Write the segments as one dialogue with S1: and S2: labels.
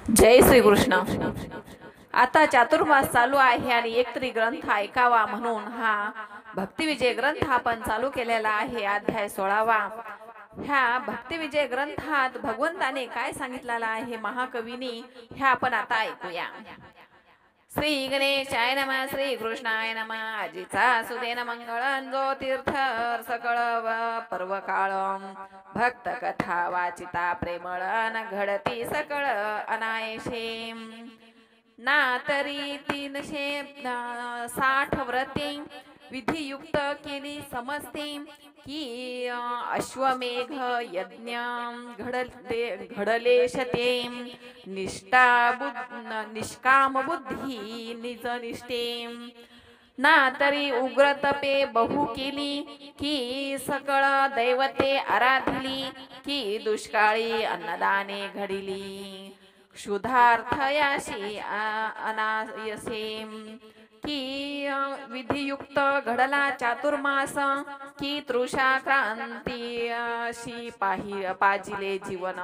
S1: जय श्री कृष्ण। आता चातुर्मास चालू आहे आणि एकतरी ग्रंथ ऐकावा म्हणून हा भक्तिविजय ग्रंथ आपण चालू केलेला आहे। अध्याय 16वा। ह्या भक्तिविजय ग्रंथात भगवंताने काय सांगितलेलं आहे महाकवीनी ह्या आपण आता ऐकूया। श्री गणेशाय नमः, श्री कृष्णाय नमः। आजीचा सुदेन मंगळं जो तीर्थ सकळ पर्व काळ भक्त कथा वाचिता प्रेमळ घडती सकळ अनायशे ना तरी 360 व्रते विधियुक्त केली समजते की अश्वमेघ यज्ञ घडले शते निष्काम बुद्धी निज निष्ठे ना तरी उग्र तपे बहु केली की सकळ दैवते आराधिली की दुष्काळी अन्नदाने घडिली क्षुधार्थयाशी अनायसे की विधियुक्त घडला चातुर्मास की तृषा क्रांती पाजिले जीवन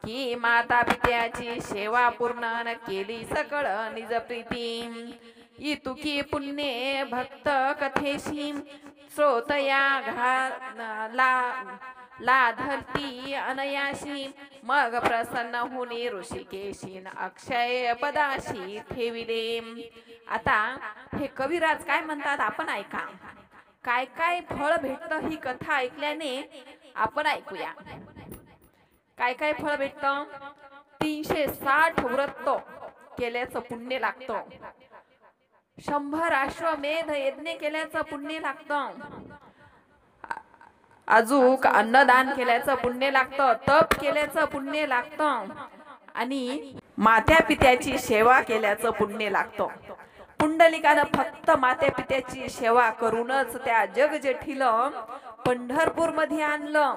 S1: की माता पित्याची सेवा पूर्ण केली सकळ निज प्रीती इतुकी पुण्ये भक्त कथेशी श्रोतया लाधती अनयाशी मग प्रसन्न होणे ऋषिकेशीन अक्षय पदाशी ठेविले। आता हे कविराज काय म्हणतात आपण ऐका। काय काय फळ भेटतं ही कथा ऐकल्याने आपण ऐकूया। काय काय फळ भेटतं? 360 व्रत केल्याचं पुण्य लागतं, 100 अश्वमेध यज्ञ केल्याचं पुण्य लागतं, अजूक अन्नदान केल्याचं पुण्य लागतं, तप केल्याचं पुण्य लागतं आणि मात्या पित्याची सेवा केल्याचं पुण्य लागतं। पुंडलिकानं फक्त मात्या पित्याची सेवा करूनच त्या जगजेठीलं पंढरपूर मध्ये आणलं।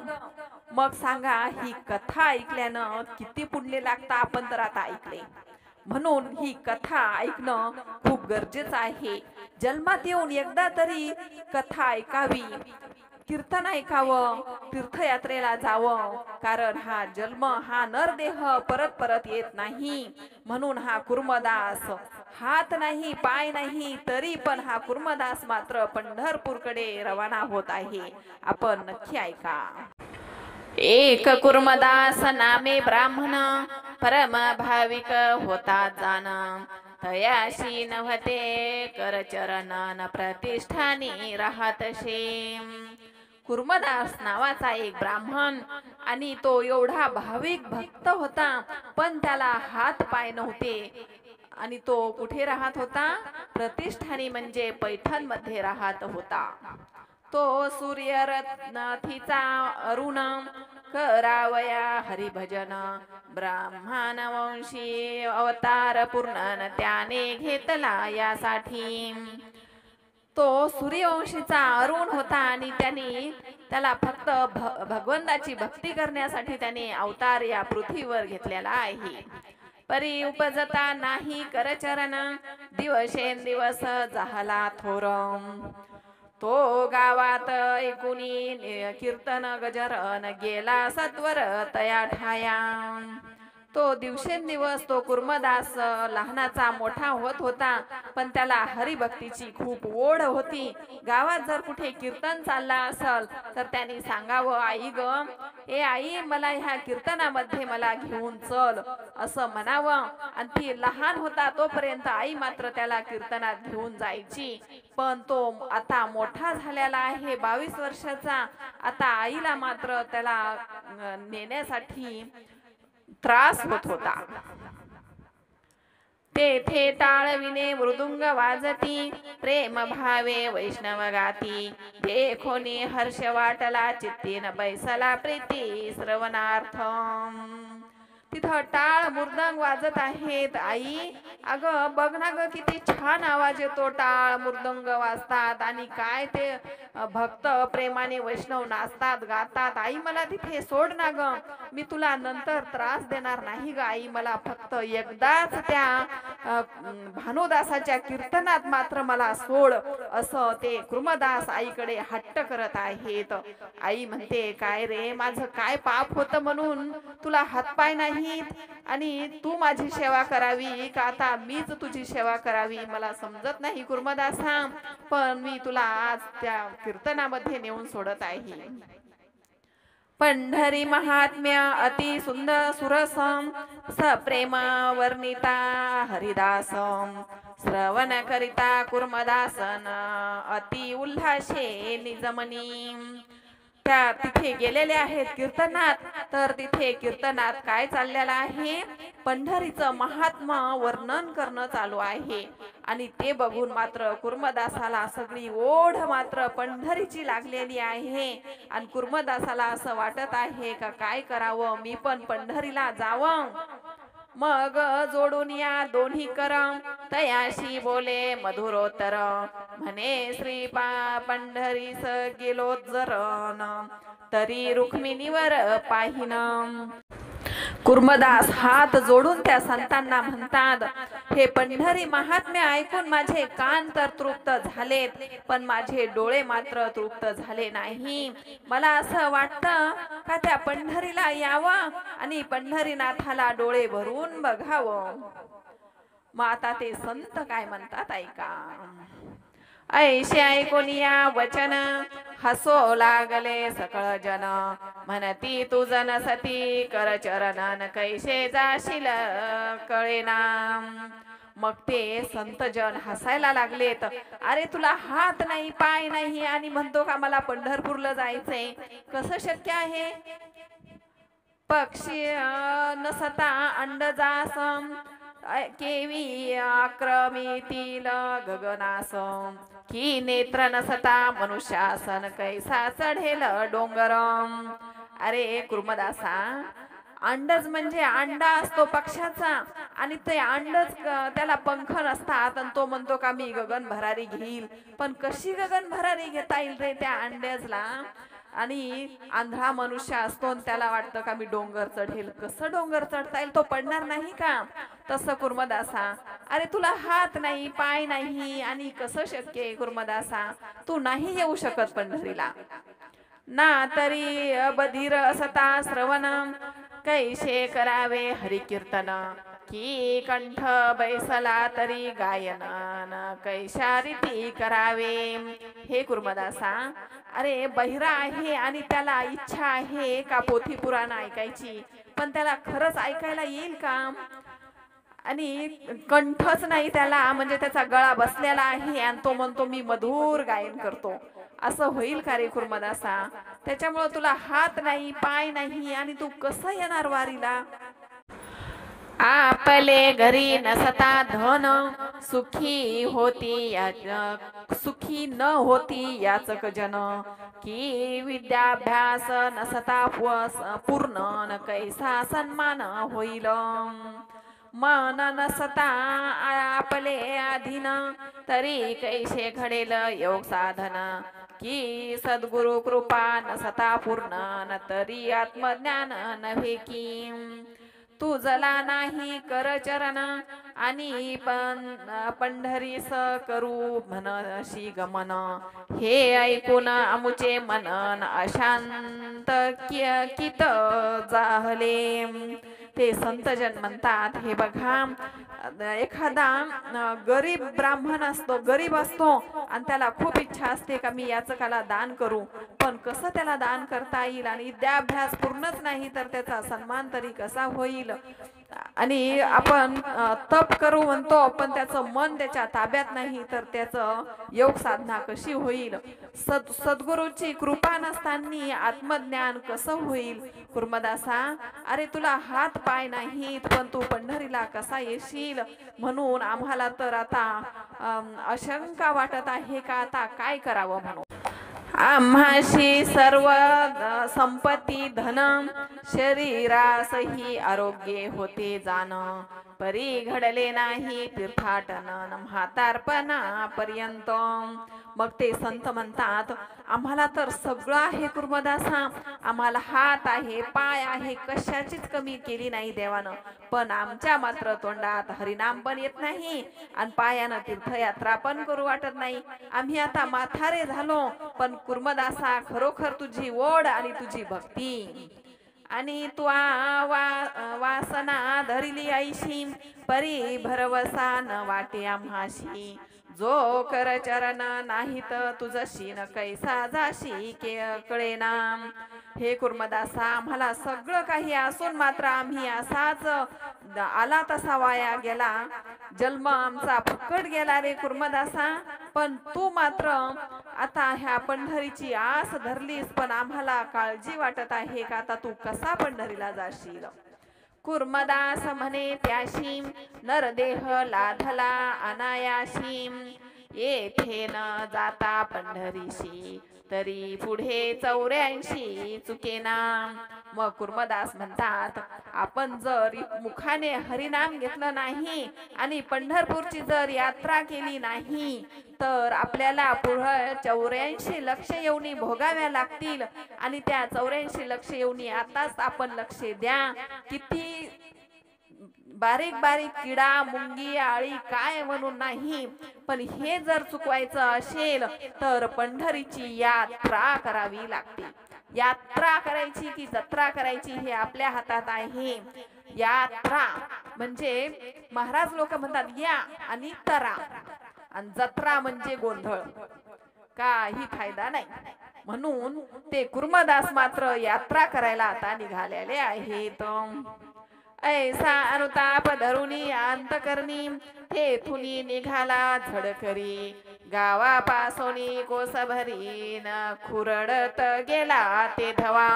S1: मग सांगा ही कथा ऐकल्यानं किती पुण्य लागतं आपण तर आता ऐकले। म्हणून ही कथा ऐकणं खूप गरजेचं आहे। जन्मात येऊन एकदा तरी कथा ऐकावी, कीर्तन ऐकावं, तीर्थयात्रेला जावं, कारण हा जन्म हा नरदेह परत परत येत नाही। म्हणून हा कुर्मदास हात नाही पाय नाही तरी पण हा कुर्मदास मात्र पंढरपूरकडे रवाना होत आहे। आपण नक्की ऐका। एक कुर्मदास नामे ब्राह्मण परम भाविक होता जाण तयाशी नव्हते करचरण प्रतिष्ठानी राहतसे। कुर्मदास नावाचा एक ब्राह्मण आणि तो एवढा भाविक भक्त होता पण त्याला हात पाय नव्हते आणि तो कुठे राहत होता? प्रतिष्ठानी म्हणजे पैठण मध्ये राहत होता। तो सूर्यरत्नाथीचा अरुण करावया हरिभजन ब्राह्मण वंशी अवतार पूर्ण त्याने घेतला यासाठी। तो सूर्यवंशीचा अरुण होता आणि त्याला फक्त भगवंताची भक्ती करण्यासाठी त्याने अवतार या पृथ्वीवर घेतलेला आहे। परी उपजता नाही करचरण दिवसेंदिवस झाला थोर तो गावात ऐकुनी कीर्तन गजरन गेला सत्वर तया ठाया। तो दिवसेंदिवस तो कुर्मदास लहानाचा मोठा होत होता पण त्याला हरिभक्तीची खूप ओढ होती। गावात जर कुठे कीर्तन चालला असल तर त्यांनी सांगावं, आई ग ए आई मला ह्या कीर्तनामध्ये मला घेऊन चल असं म्हणावं। आणि ती लहान होता तोपर्यंत आई मात्र त्याला कीर्तनात घेऊन जायची। पण तो आता मोठा झालेला आहे 22 वर्षाचा। आता आईला मात्र त्याला नेण्यासाठी त्रास होत होता। तेथे टाळविने मृदुंग वाजती प्रेम भावे वैष्णव गाती देखोनी हर्ष वाटला चित्तीन बैसला प्रीती श्रवणार्थ। तिथं टाळ मृदंग वाजत आहेत। आई अगं बघ ना ग, किती छान आवाज येतो, टाळ मृदंग वाजतात आणि काय ते भक्त प्रेमाने वैष्णव नाचतात गातात. आई मला तिथे सोड ना ग, मी तुला नंतर त्रास देणार नाही ग आई, मला फक्त एकदाच त्या भानुदासाच्या कीर्तनात मात्र मला सोड, असं ते कुर्मदास आईकडे हट्ट करत आहेत. आई म्हणते, काय रे, माझं काय पाप होतं म्हणून तुला हातपाय नाहीत आणि तू माझी सेवा करावी का आता मीच तुझी सेवा करावी, मला समजत नाही कुर्मदासा, पण मी तुला आज त्या कीर्तनामध्ये नेऊन सोडत आहे. पंढरी महात्म्य अति सुंदर सुरसम सप्रेम वर्णिता हरिदासम श्रवण करिता कुर्मदासन अति उल्हासे निजमनी. त्या तिथे गेलेले आहेत कीर्तनात, तर तिथे कीर्तनात काय चाललेलं आहे, पंढरीचं महात्मा वर्णन करणं चालू आहे. आणि ते बघून मात्र कुर्मदासाला सगळी ओढ मात्र पंढरीची लागलेली आहे. आणि कुर्मदासाला असं वाटत आहे का काय करावं, मी पण पंढरीला जावं. मग जोडून या दोन्ही करम तयाशी बोले मधुरोत्तर, म्हणे श्री पंढरीस गेलो जरन तरी रुक्मिणीवर पाहिन. कुर्मदास हात जोडून त्या संतांना म्हणतात, हे पंढरी महात्म्य ऐकून माझे कान तर तृप्त झालेत, पण माझे डोळे मात्र तृप्त झाले नाही. मला असं वाटतं का त्या पंढरीला यावं आणि पंढरीनाथाला डोळे भरून बघावं. मग आता ते संत काय म्हणतात ऐका. ऐशे ऐकून या वचन हसो लागले सकळ जन, म्हणती तू जन सती कर चरणन कैसे जाशील कळेना. मग ते संतजन हसायला लागलेत. अरे तुला हात नाही पाय नाही आणि म्हणतो का मला पंढरपूरला जायचंय, कसं शक्य आहे. पक्षी नसता अंडजासम केवी आक्रमितील गगनासम, की नेत्र नसता मनुष्यासन कैसा चढेल डोंगरम. अरे कुर्मदासा, अंडज म्हणजे अंडा असतो पक्षाचा, आणि ते अंडच त्याला पंख नसतात आणि तो म्हणतो का मी गगन भरारी घेईल. पण कशी गगन भरारी घेता येईल रे त्या अंड्याजला. आणि आंधळा मनुष्य असतो आणि त्याला वाटतं का मी डोंगर चढेल, कसं डोंगर चढता येईल, तो पडणार नाही का. तसं कुर्मदासा, अरे तुला हात नाही पाय नाही आणि कसं शक्य आहे कुर्मदासा, तू नाही येऊ शकत पंढरीला. ना तरी बधीर असता श्रवण कैसे करावे हरिकीर्तन, की कंठ बैसला तरी गायन कैशा रीती करावे. हे कुर्मदासा, अरे बहिरा आहे आणि त्याला इच्छा आहे का पोथी पुराण ऐकायची, पण त्याला खरंच ऐकायला येईल का. आणि कंठच नाही त्याला, म्हणजे त्याचा गळा बसलेला आहे आणि तो म्हणतो मी मधुर गायन करतो, असं होईल का रे कुर्मदासा. त्याच्यामुळे तुला हात नाही पाय नाही आणि तू कसं येणार वारीला. आपले घरी नसता धन सुखी होती सुखी न होती याचक जन, की विद्याभ्यास नसता पूर्ण न कैसा सन्मान होईल. मन नसता आपले अधीन तरी कैसे घडेल योग साधन, की सद्गुरु कृपा नसता पूर्ण न तरी आत्मज्ञान नव्हे की. तुझला नाही कर चरण आणि पंढरीस करू म्हणशी गमन, हे ऐकून अमुचे मनन अशांत कित जाहले. ते संतजन म्हणतात, हे बघा, एखादा गरीब ब्राह्मण असतो, गरीब असतो आणि त्याला खूप इच्छा असते का मी याचकाला दान करू, पण कसं त्याला दान करता येईल. आणि विद्याभ्यास पूर्णच नाही तर त्याचा सन्मान तरी कसा होईल. आणि आपण तप करू म्हणतो, पण त्याचं मन त्याच्या ताब्यात नाही तर त्याचं योग साधना कशी होईल. सद्गुरूची कृपा नसताना आत्मज्ञान कसं होईल. कुर्मदासा, अरे तुला हात पाय नाहीत पण तू पंढरीला कसा येशील. म्हणून आम्हाला तर आता अशंका वाटत आहे का आता काय करावं म्हणून. आम्हाशी सर्व संपत्ती धन शरीरासही आरोग्य होते जाण परी घडले नाही तीर्थाटन म्हातारपणापर्यंत. मग ते संत म्हणतात आम्हाला तर सगळं आहे कुर्मदासा, आम्हाला हात आहे पाय आहे, कशाचीच कमी केली नाही देवानं, पण आमच्या मात्र तोंडात हरिनाम पण येत नाही आणि पायानं तीर्थयात्रा पण करू वाटत नाही. आम्ही आता म्हातारे झालो, पण कुर्मदासा खरोखर तुझी ओढ आणि तुझी भक्ती आणि तू वासना धरिली ऐशी परी भरवसा न वाटे आम्हाशी. जो कर चरण नाहीत तुझशी न कैसा जाशी कळेना. हे कुर्मदासा आम्हाला सगळं काही असून मात्र आम्ही असाच आला तसा वाया गेला, जन्म आमचा फुकट गेला रे कुर्मदासा. पण तू मात्र आता ह्या पंढरीची आस धरलीस, पण आम्हाला काळजी वाटत आहे का आता तू कसा पंढरीला जाशील. कुर्मदास म्हणे त्याशी नरदेह लाधला अनायाशी येथे न जाता पंढरीशी तरी पुढे 84 चुकेना. मग कुर्मदास म्हणतात आपण जर मुखाने हरिनाम घेतलं नाही आणि पंढरपूरची जर यात्रा केली नाही तर आपल्याला पुढे 84 लक्ष येऊनी भोगाव्या लागतील. आणि त्या 84 लक्ष येऊनी आताच आपण लक्ष द्या, किती बारीक बारीक किडा मुंगी आळी काय म्हणून नाही, पण हे जर चुकवायचं असेल तर पंढरीची यात्रा करावी लागते. यात्रा करायची की जत्रा करायची हे आपल्या हातात आहे. यात्रा म्हणजे महाराज लोक म्हणतात या आणि तरा, आणि जत्रा म्हणजे गोंधळ, काही फायदा नाही. म्हणून ते कुर्मदास मात्र यात्रा करायला आता निघालेले आहेत. ऐसा अनुताप धरुनी अंतकरणी तेथुनी निघाला झडकरी गावापासोनी कोसभरी न खुरडत गेला ते धवा.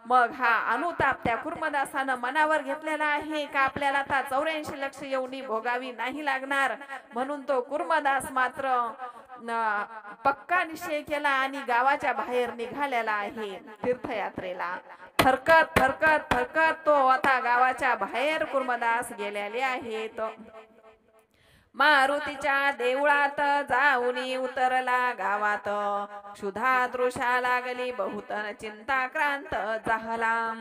S1: मग हा अनुताप त्या कुर्मदासानं मनावर घेतलेला आहे का आपल्याला आता 84 लक्ष येऊनी भोगावी नाही लागणार, म्हणून तो कुर्मदास मात्र पक्का निश्चय केला आणि गावाच्या बाहेर निघालेला आहे तीर्थयात्रेला. फरकत फरकत फरकत तो आता गावाच्या बाहेर कुर्मदास गेलेले आहेत. मारुतीच्या देवळात जाऊनी उतरला गावात क्षुधा तृषा लागली बहुतन चिंताक्रांत झाला.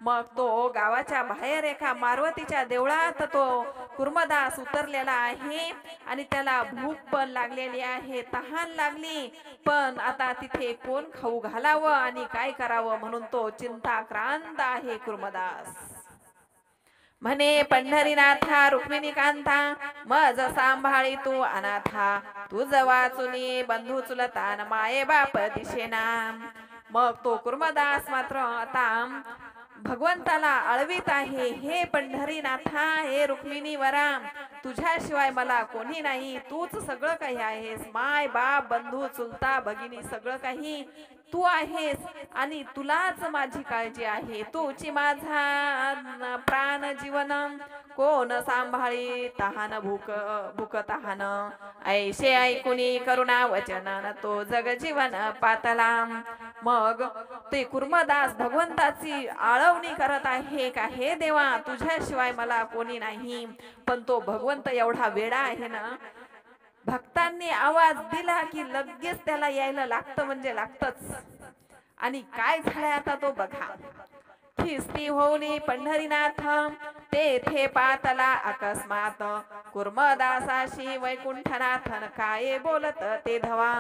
S1: मग तो गावाच्या बाहेर एका मारुतीच्या देवळात तो कुर्मदास उतरलेला आहे आणि त्याला भूक पण लागलेली आहे, तहान लागली, पण आता तिथे कोण खाऊ घालावं आणि काय करावं म्हणून तो चिंताक्रांत आहे कुर्मदास. म्हणे पंढरीनाथा रुक्मिणी कांता मज सांभाळी तू अनाथा तुझ वाचुनी बंधू चुलता न माये बाप दिशेना. मग तो कुर्मदास मात्र आता भगवंताला आळवीत आहे, हे पंढरीनाथा हे रुक्मिणी वरा तुझ्याशिवाय मला कोणी नाही, तूच सगळं काही आहेस, माय बाप बंधू चुलता भगिनी सगळं काही तू आहेस आणि तुलाच माझी काळजी आहे. तूची माझा प्राण जीवन कोण सांभाळी तहान भूक तहान ऐशे ऐकुनी करुणा वचन तो जग जीवन पातला. मग ते कुर्मदास भगवंताची आळवणी करत आहे का हे देवा तुझ्याशिवाय मला कोणी नाही, पण तो भगवंत एवढा वेडा आहे ना, भक्तांनी आवाज दिला की लगेच त्याला यायला लागतं म्हणजे लागतच. आणि काय झालंय आता तो बघा. खिस्ती होऊनी पंढरीनाथ तेथे पातला अकस्मात कुर्मदासाशी वैकुंठनाथन काय बोलत ते धवा.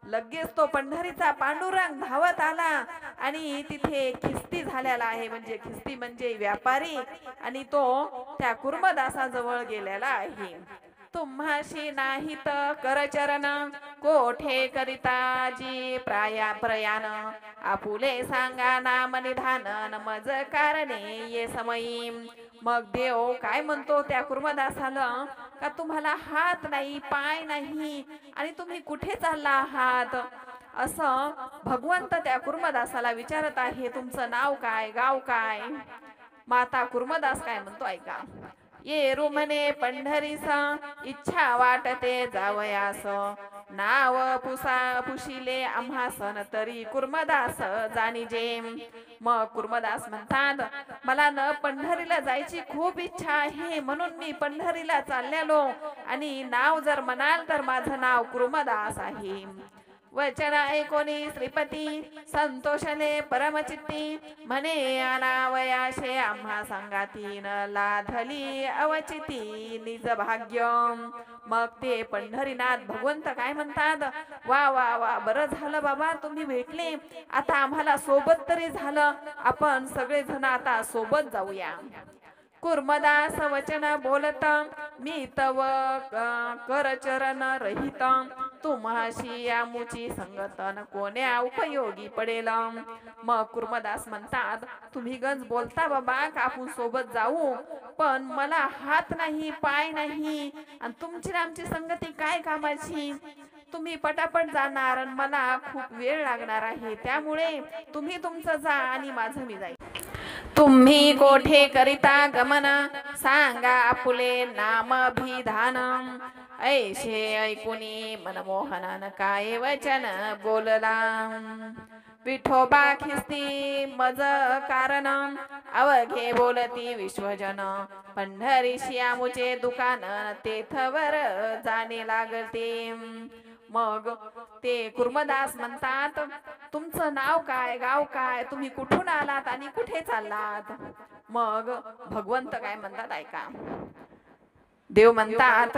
S1: लगेच तो पंढरीचा पांडुरंग धावत आला आणि तिथे खिस्ती झालेला आहे, म्हणजे खिस्ती म्हणजे व्यापारी, आणि तो त्या कुर्मदासाजवळ गेलेला आहे. तुम्हाशी नाहीत करचरण कोठे करिता जी प्रयाण आपुले सांगा नाम निधान मज कारणे ये समयी. मग देव काय म्हणतो त्या कुर्मदासाला का तुम्हाला हात नाही पाय नाही आणि तुम्ही कुठे चालला आहात, असं भगवंत त्या कुर्मदासाला विचारत आहे. तुमचं नाव काय गाव काय. माता कुर्मदास काय म्हणतो ऐका. ये रुमने पंढरीस इच्छा वाटते जावयास नाव पुशिले आम्हा सन तरी कुर्मदास जाणीजे. मग कुर्मदास म्हणतात मला न पंढरीला जायची खूप इच्छा आहे, म्हणून मी पंढरीला चाललेलो आणि नाव जर म्हणाल तर माझं नाव कुर्मदास आहे. वचन ऐकोनी श्रीपती संतोषले परमचित्ती, म्हणे अनावयाशे आम्हा संगातीन लाधली अवचिती निज भाग्य. मग ते पंढरीनाथ भगवंत काय म्हणतात, वा वा वा, बरं झालं बाबा तुम्ही भेटले, आता आम्हाला सोबत तरी झालं, आपण सगळे जण आता सोबत जाऊया. कुर्मदास वचन बोलत मी तव करचरण रहित, तुम्हाशी यामुची संगतन कोण्या उपयोगी पडेल. मग कुर्मदास म्हणतात तुम्ही गंज बोलता बाबा का आपण सोबत जाऊ, पण मला हात नाही पाय नाही आणि तुमची आमची संगती काय कामाची. तुम्ही पटापट जाणार आणि मला खूप वेळ लागणार आहे, त्यामुळे तुम्ही तुमचं जा आणि माझं मी जाईल. तुम्ही कोठे करिता गमन सांगा आपुले नामभिधान, ऐशे ऐकुनी मनमोहनन काय वचन बोलला. विठोबा खिस्ती मज कारण अवघे बोलती विश्वजन, पंढरीशी आमुचे दुकान तेथवर जाणे लागते. मग ते कुर्मदास म्हणतात तुमचं नाव काय, गाव काय, तुम्ही कुठून आलात आणि कुठे चाललात. मग भगवंत काय म्हणतात ऐका. देव म्हणतात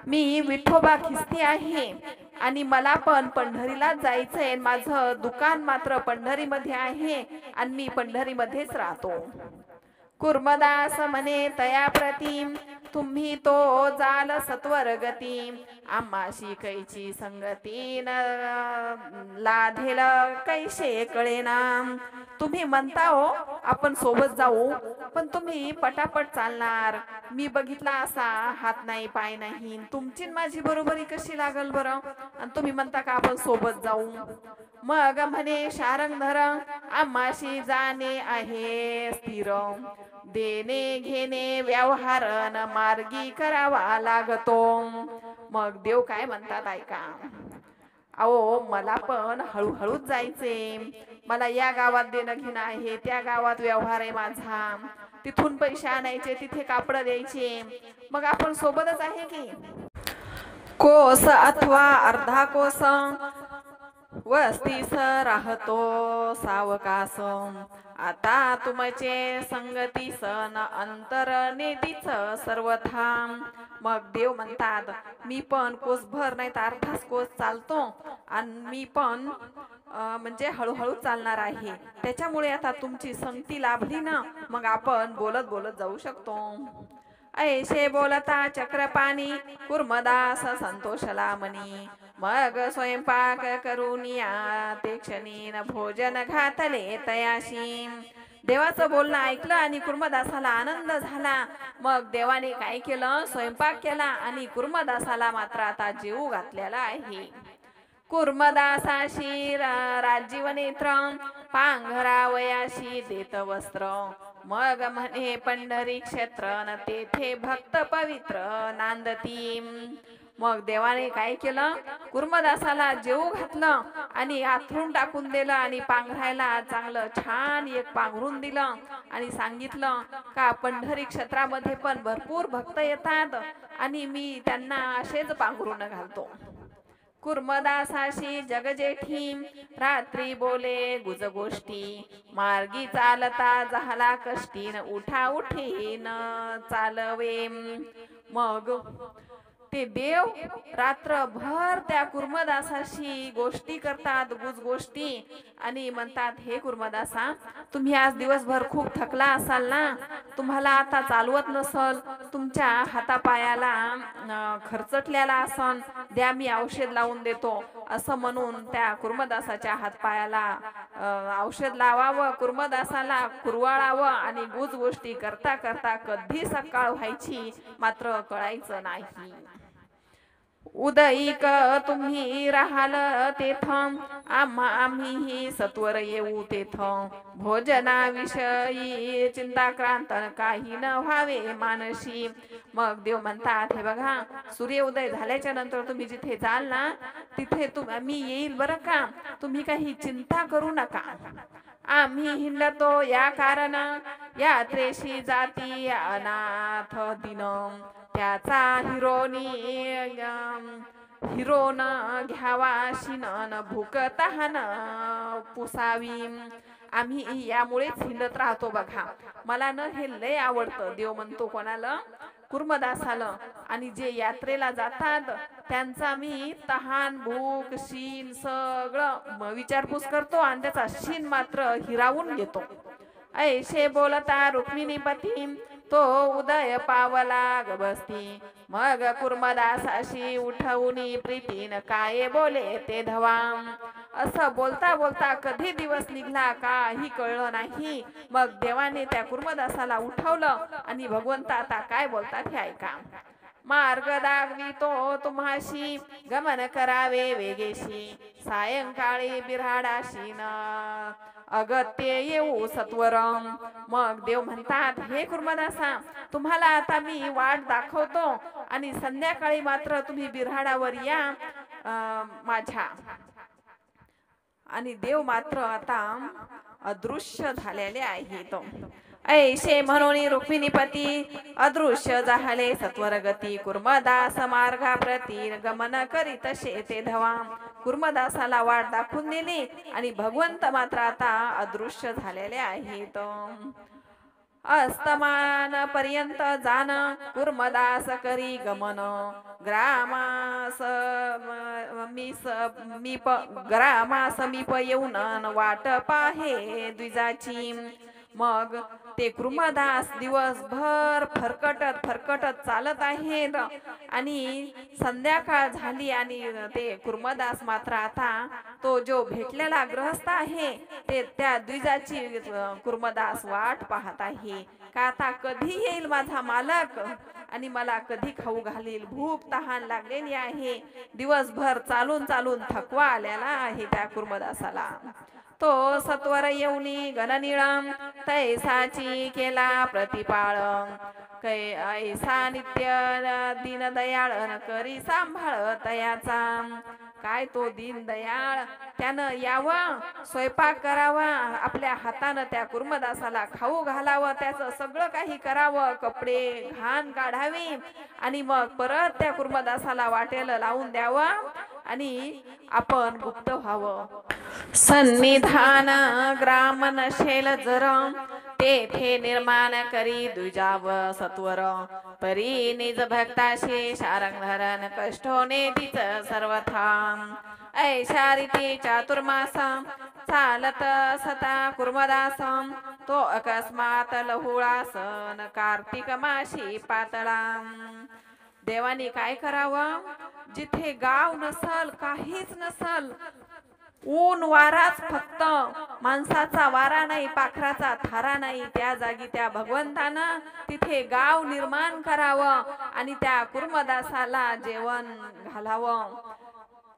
S1: मी विठोबा खिस्ती आहे आणि मला पण पंढरीलाच जायचंय, माझं दुकान मात्र पंढरीमध्ये आहे आणि मी पंढरीमध्येच राहतो. कुर्मदास म्हणे तया प्रती, तुम्ही तो जाल सत्वर गती, आम्हाशी कैची संगती न लाधेल कैशे कळेना. तुम्ही म्हणता हो आपण सोबत जाऊ, पण तुम्ही पटापट चालणार, मी बघितला असा हात नाही पाय नाही, तुमची माझी बरोबरी कशी लागल बरं, आणि तुम्ही म्हणता का आपण सोबत जाऊ. मग म्हणे शारंगधर आम्हाशी जाणे आहे स्थिर, देणे घेणे व्यवहार न मार्गी करावा लागतो. मग देव काय म्हणतात ऐका. अहो मला पण हळूहळूच जायचे, मला या गावात देणं घेणं आहे, त्या गावात व्यवहार आहे माझा, तिथून पैसे आणायचे, तिथे कापड द्यायचे, मग आपण सोबतच आहे की. कोस अथवा अर्धा कोस वस्तीस राहतो सावकास, आता तुमचे संगतीस न अंतर नेतीच सर्वथा. मग देव म्हणतात मी पण कोसभर नाही तर अर्धाच कोस चालतो आणि मी पण म्हणजे हळूहळू चालणार आहे, त्याच्यामुळे आता तुमची संगती लाभली ना, मग आपण बोलत बोलत जाऊ शकतो. ऐशे बोलता चक्रपाणी कुर्मदास संतोषला मनी, मग स्वयंपाक करून या ते क्षणी न भोजन घातले तयाशी. देवाचं बोलणं ऐकलं आणि कुर्मदासाला आनंद झाला. मग देवाने काय केलं, स्वयंपाक केला आणि कुर्मदासाला मात्र आता जेवू घातलेला आहे. कुर्मदासाशी राजीव नेत्र, पांघरावयाशी देत वस्त्र, मग म्हणे पंढरी क्षेत्र न तेथे भक्त पवित्र नांदती. मग देवाने काय केलं, कुर्मदासाला जेवू घातलं आणि आथरून टाकून दिलं आणि पांघरायला चांगलं छान एक पांघरून दिलं आणि सांगितलं का पंढरी क्षेत्रामध्ये पण भरपूर भक्त येतात आणि मी त्यांना असेच पांघरून घालतो. कुर्मदासाशी जगजेठी रात्री बोले गुज गोष्टी, मार्गी चालता झाला कष्टीन उठा उठी न चालवे. मग ते देव रात्रभर त्या कुर्मदासाशी गोष्टी करतात, गुज गोष्टी, आणि म्हणतात हे कुर्मदासा तुम्ही आज दिवसभर खूप थकला असाल ना, तुम्हाला आता चालवत नसल, तुमच्या हातापायाला खरचटलेला असन, द्या मी औषध लावून देतो. असं म्हणून त्या कुर्मदासाच्या हातपायाला औषध लावावं, कुर्मदासाला कुरवाळावं आणि गुज गोष्टी करता करता कधी सकाळ व्हायची मात्र कळायचं नाही. उदयिक तुम्ही राहाल तेथ आम्हीही सत्वर येऊ तेथ भोजनाविषयी चिंताक्रांत काही न व्हावे मानशी. मग देव म्हणतात, हे बघा, सूर्योदय झाल्याच्या नंतर तुम्ही जिथे जाल ना तिथे मी येईल बरं का, तुम्ही काही चिंता करू नका. आम्ही हिंडतो या कारण यात्रेशी जाती अनाथ दिन त्याचा हिरोन घ्यावा शिनन भूक तहान पुसावी. आम्ही यामुळेच हिंडत राहतो बघा. मला न हे लय आवडतं. देव म्हणतो कोणाला? कुर्मदासाला. आणि जे यात्रेला जातात त्यांचा मी तहान भूक शीन सगळं विचारपूस करतो आणि त्याचा शीन मात्र हिरावून घेतो. ऐशे बोलता रुक्मिणीपती तो उदय पावला गबसती. मग कुर्मदासाशी उठवून प्रीतीन काय बोले ते धवाम. असं बोलता बोलता कधी दिवस निघला काही कळलं नाही. मग देवाने त्या कुर्मदासाला उठवलं आणि भगवंता आता काय बोलतात हे ऐका. मार्ग दाखवितो तुम्हाशी गमन करावे वेगेशी. सायंकाळी बिऱ्हाडाशी न अगत्य येऊ सत्वरम. मग देव म्हणतात, हे कुर्मदासा, तुम्हाला आता मी वाट दाखवतो आणि संध्याकाळी मात्र तुम्ही बिऱ्हाडावर या माझ्या. आणि देव मात्र आता अदृश्य झालेले आहेत. ऐशे म्हणून रुक्मिणीपती अदृश्य झाले सत्वरगती. कुर्मदास मार्गाप्रती गमन करीत तसे ते धवा. कुर्मदासाला वाट दाखवून दिली आणि भगवंत मात्र आता अदृश्य झालेले आहेत. अस्तमान पर्यंत जाण कुर्मदास करी गमन. ग्रामासमीप येऊन वाट पाहे द्विजाची. मग ते कुर्मदास दिवसभर फरकटत चालत आहेत आणि संध्याकाळ झाली आणि ते कुर्मदास मात्र आता तो जो भेटलेला ग्रहस्थ आहे ते त्या द्विजाची कुर्मदास वाट पाहत आहे का आता कधी येईल माझा मालक आणि मला कधी खाऊ घालील. भूक तहान लागलेली आहे. दिवसभर चालून थकवा आलेला आहे त्या कुर्मदासाला. तो सत्वर येऊनी गणनिळम तैसाची केला प्रतिपाळ. ऐसा नित्य दीनदयाळ करी सांभाळ तयाचा. काय तो दीनदयाळ त्यानं यावं, स्वयंपाक करावा, आपल्या हातानं त्या कुर्मदासाला खाऊ घालावं, त्याचं सगळं काही करावं, कपडे घाण काढावी आणि मग परत त्या कुर्मदासाला वाटेल लावून द्यावं आणि आपण गुप्त व्हावं. सन्निधान ग्राम नशेल जर तेथे निर्माण करी द्विजाव सत्वर. परी निज भक्ताशी शारंग धरण कष्टोने तिच सर्वथा. ऐशा रीती चातुर्मास चालत सता कुर्मदास. तो अकस्मात लहुळासन कार्तिक माशी पातळा. देवाने काय करावं? जिथे गाव नसल, काहीच नसल, ऊन वाराच फक्त, माणसाचा वारा नाही, पाखराचा थारा नाही, त्या जागी त्या भगवंतानं तिथे गाव निर्माण करावं आणि त्या कुर्मदासाला जेवण घालावं,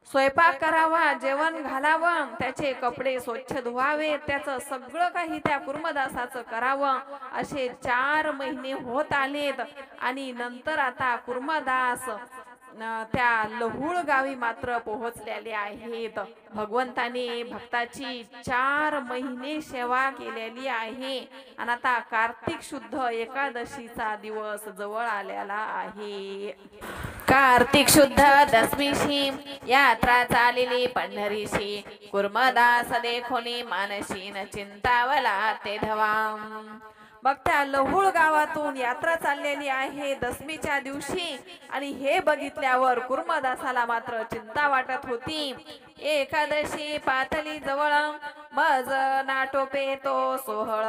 S1: स्वयंपाक करावा, जेवण घालावं, त्याचे कपडे स्वच्छ धुवावे, त्याचं सगळं काही त्या कुर्मदासाचं करावं. असे 4 महिने होत आलेत आणि नंतर आता कुर्मदास त्या लहुळ गावी मात्र पोहोचलेले आहेत. भगवंताने भक्ताची 4 महिने सेवा केलेली आहे आणि आता कार्तिक शुद्ध एकादशीचा दिवस जवळ आलेला आहे. कार्तिक शुद्ध दशमीशी यात्रा चालली पंढरीशी. कुर्मदास देखोनी मानशीन चिंतावला ते धवा. मग त्या लहुळ गावातून यात्रा चाललेली आहे दशमीच्या दिवशी आणि हे बघितल्यावर कुर्मदासाला मात्र चिंता वाटत होती. एकादशी पातळी जवळ मज नाटोपे तो सोहळ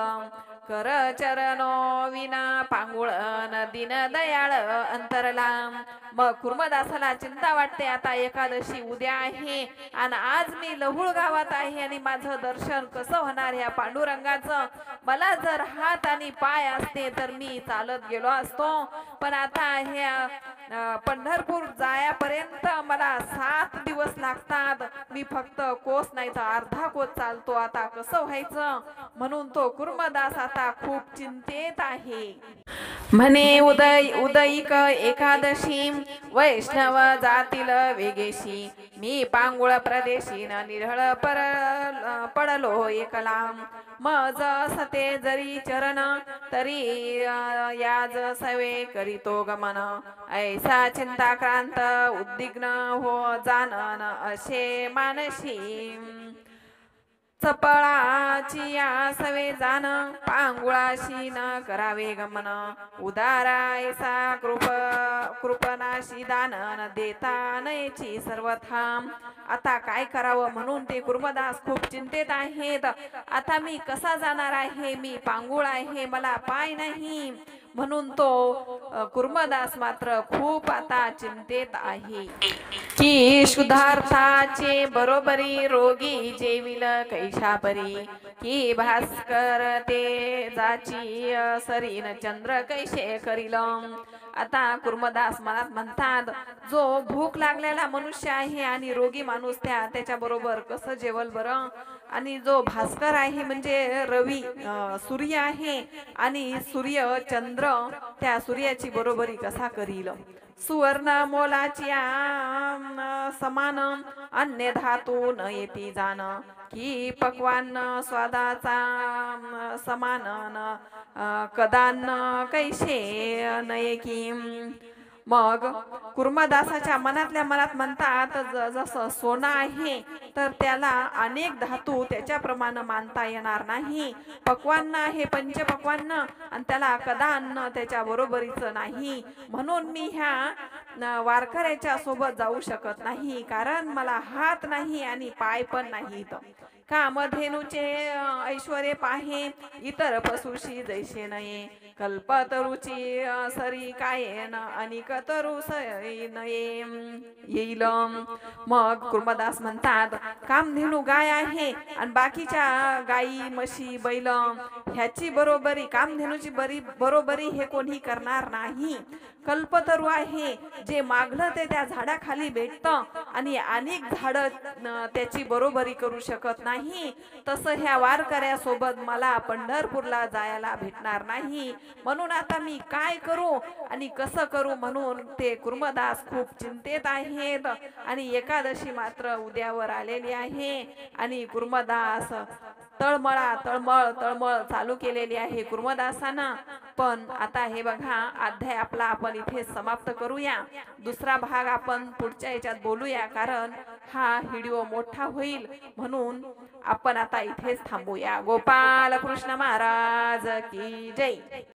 S1: कर चरणो विना पांगुळन दिन दयाळ अंतरला. मग कुर्मदासाला चिंता वाटते, आता एकादशी उद्या आहे आणि आज मी लहुळ गावात आहे आणि माझं दर्शन कसं होणार ह्या पांडुरंगाचं. मला जर हात आणि पाय असते तर मी चालत गेलो असतो, पण आता ह्या पंढरपूर जायापर्यंत मला 7 दिवस लागतात. मी फक्त कोस नाही तर अर्धा कोस चालतो, आता कसं व्हायचं. म्हणून तो कुर्मदास आता खूप चिंतेत आहे. म्हणे उदयिक एकादशी वैष्णव जातील वेगेशी. मी पांगुळ प्रदेशी न निढळ पडलो एकला. मज सते जरी चरण तरी याज सवे करीतो गमन. ऐसा चिंताक्रांत उद्विग्न हो जानन असे मानशी. चपळाची या सवे जाण पांगुळाशी न करावे गमन. उदारा ऐसा कृपनाशी दान देता नयची सर्वथा. आता काय करावं म्हणून ते कुर्मदास खूप चिंतेत आहेत. आता मी कसा जाणार आहे, मी पांगुळ आहे, मला पाय नाही. म्हणून तो कुर्मदास मात्र खूप आता चिंतेत आहे. की शुद्धार्थाचे बरोबरी रोगी जेविल कैशापरी. की भास्कर ते जाची सरीन चंद्र कैसे करील. आता कुर्मदास मनात म्हणतात, जो भूक लागलेला मनुष्य आहे आणि रोगी माणूस त्याच्या बरोबर कसं जेवल बरं. आणि जो भास्कर आहे म्हणजे रवी सूर्य आहे आणि सूर्य चंद्र त्या सूर्याची बरोबरी कसा करील. सुवर्ण मोलाची समान अन्य धातू न येती जाण. की पक्वान स्वादाचा समान कदान कैसे नये की. मग कुर्मदासाच्या मनातल्या मनात म्हणतात, जसं सोनं आहे तर त्याला अनेक धातू त्याच्याप्रमाणे मानता येणार नाही. पक्वान्न आहे पंचपक्वान्न आणि त्याला कदान्न त्याच्या बरोबरीचं नाही. म्हणून मी ह्या वारकऱ्याच्या सोबत जाऊ शकत नाही, कारण मला हात नाही आणि पाय पण नाहीत. कामधेनुचे ऐश्वर्य पाहे इतर पशुशी जैसे नये. कल्पतरुची सरी कायेन अनिक तरू नये येईल. मग कुर्मदास म्हणतात, कामधेनू गाय आहे आणि बाकीच्या गायी म्हशी बैल ह्याची बरोबरी, कामधेनूची बरोबरी हे कोणी करणार नाही. कल्पतरू आहे, जे मागलं ते त्या झाडाखाली भेटतं आणि अनेक झाड त्याची बरोबरी करू शकत नाही. तसं ह्या वारकऱ्यासोबत मला पंढरपूरला जायला भेटणार नाही. म्हणून आता मी काय करू आणि कसं करू म्हणून ते कुर्मदास खूप चिंतेत आहेत. आणि एकादशी मात्र उद्यावर आलेली आहे आणि कुर्मदास तळमळ चालू केलेली आहे कुर्मदासानं. पण आता हे बघा, अध्याय आपला आपण इथे समाप्त करूया. दुसरा भाग आपण पुढच्या याच्यात बोलूया, कारण हा व्हिडिओ मोठा होईल. म्हणून आपण आता इथेच थांबूया. गोपाल कृष्ण महाराज की जय.